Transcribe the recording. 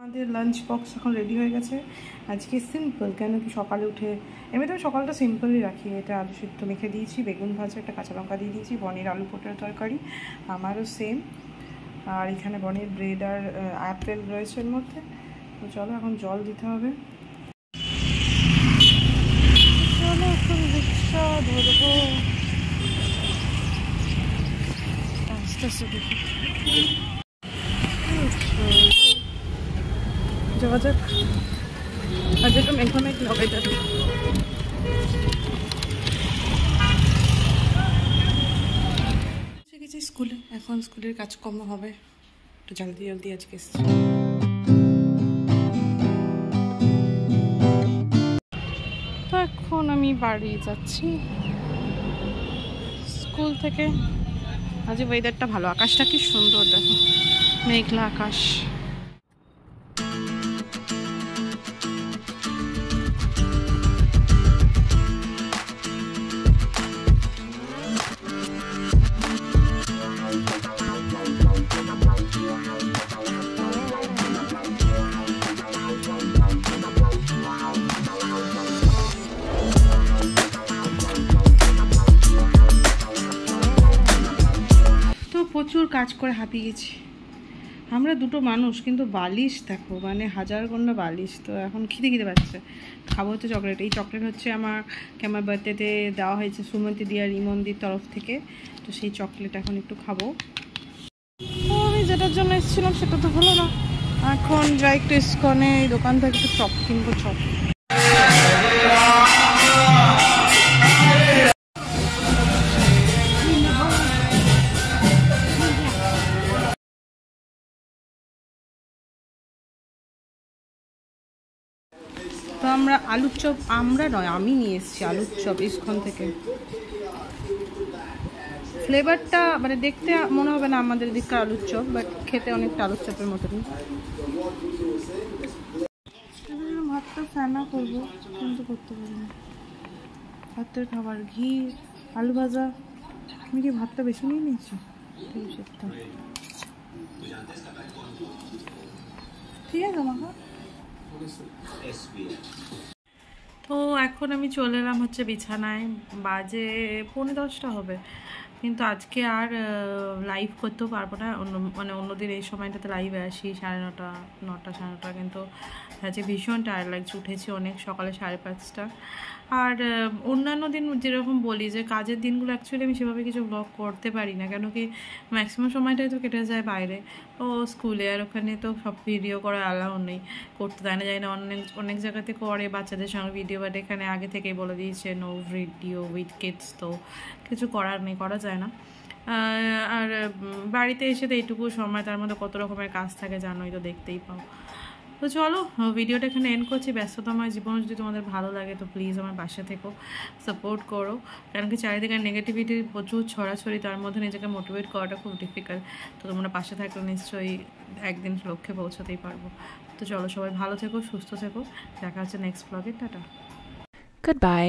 আমাদের lunch box এখন ready হয়ে গেছে। আজকে সিম্পল, কেন কি সকালে উঠে এমনিতে আমি সকালটা সিম্পলই রাখি। এটা আলু সিদ্ধ মেখে দিয়েছি, বেগুন ভাজা, একটা কাঁচা লঙ্কা দিয়ে দিয়েছি, বনির আলু পটলের তরকারি আমারও সেম। আর এখানে বনির ব্রেড আর অ্যাপেল রয়েছে এর মধ্যে। তো চলো এখন জল দিতে হবে। চলো এখন রিক্সা ধরবো, আস্তে আস্তে দেখি যাওয়া যাক। আর যেটা মেঘা মেঘ হবে যাবে। গেছি স্কুলে, এখন স্কুলের কাজকর্ম হবে। একটু জলদি জলদি আজকে এসেছি। তো এখন আমি বাড়ি যাচ্ছি স্কুল থেকে। আজ ওয়েদারটা ভালো, আকাশটা কি সুন্দর দেখো, মেঘলা আকাশ। প্রচুর কাজ করে হাঁপিয়ে গেছি আমরা, দুটো মানুষ কিন্তু বালিশ দেখো, মানে হাজার গন্ডা বালিশ। তো এখন খিদে পাচ্ছে, খাবো হচ্ছে চকলেট। এই চকলেট হচ্ছে আমার বার্থডেতে দেওয়া হয়েছে সুমন্তি দি আর ইমনদির তরফ থেকে। তো সেই চকলেট এখন একটু খাবো। আমি যেটার জন্য এসেছিলাম সেটা তো হলো না। এখন যাই একটু ইস্কনে, এই দোকান থেকে একটু চপ কিনবো, চপ। তো আমরা আলুর চপ, আমি নিয়ে এসেছি আলুর চপ ইস্কন থেকে। ফ্লেভারটা মানে দেখতে মনে হবে না আমাদের দিকটা আলুর চপ, বাট খেতে অনেকটা আলুর চপের মতনই। ভাতটা ফেনা করবো কিন্তু করতে পারি না। ভাতের খাবার, ঘি, আলু ভাজা। আমি কি ভাতটা বেশি নিয়ে নিয়েছি? ঠিক আছে মাখা। তো এখন আমি চলে এলাম হচ্ছে বিছানায়। বাজে 9:45 হবে, কিন্তু আজকে আর লাইভ করতেও পারবো না। অন্যদিন এই সময়টাতে লাইভে আসি 9:30, 9টা 9:30, কিন্তু আজকে ভীষণ টায়ার্ড লাগছে। উঠেছি অনেক সকালে 5:30। আর অন্যান্য দিন যেরকম বলি যে কাজের দিনগুলো অ্যাকচুয়ালি আমি সেভাবে কিছু ব্লগ করতে পারি না, কেন কি ম্যাক্সিমাম সময়টাই তো কেটে যায় বাইরে ও স্কুলে। আর ওখানে তো সব ভিডিও করা অ্যালাউ নেই, করতে দেয় না, যায় না। অনেক জায়গাতে করে বাচ্চাদের সঙ্গে ভিডিও, বাট এখানে আগে থেকেই বলে দিয়েছে নো ভিডিও উইথ কিডস। তো কিছু করার নেই, করা যায় না। আর বাড়িতে এসে তো এইটুকু সময়, তার মধ্যে কত রকমের কাজ থাকে জানোই তো, দেখতেই পাও। তো চলো ভিডিওটা এখানে এন্ড করছি। ব্যস্ততাময় জীবন যদি তোমাদের ভালো লাগে তো প্লিজ আমার পাশে থেকো, সাপোর্ট করো। কারণ কি চারিদিকে নেগেটিভিটি প্রচুর ছড়াছড়ি, তার মধ্যে নিজেকে মোটিভেট করাটা খুব ডিফিকাল্ট। তো তোমরা পাশে থাকলে নিশ্চয়ই একদিন লক্ষ্যে পৌঁছাতেই পারবো। তো চলো সবাই ভালো থেকো, সুস্থ থেকো, দেখা হচ্ছে নেক্সট ব্লগে। Tata, good bye.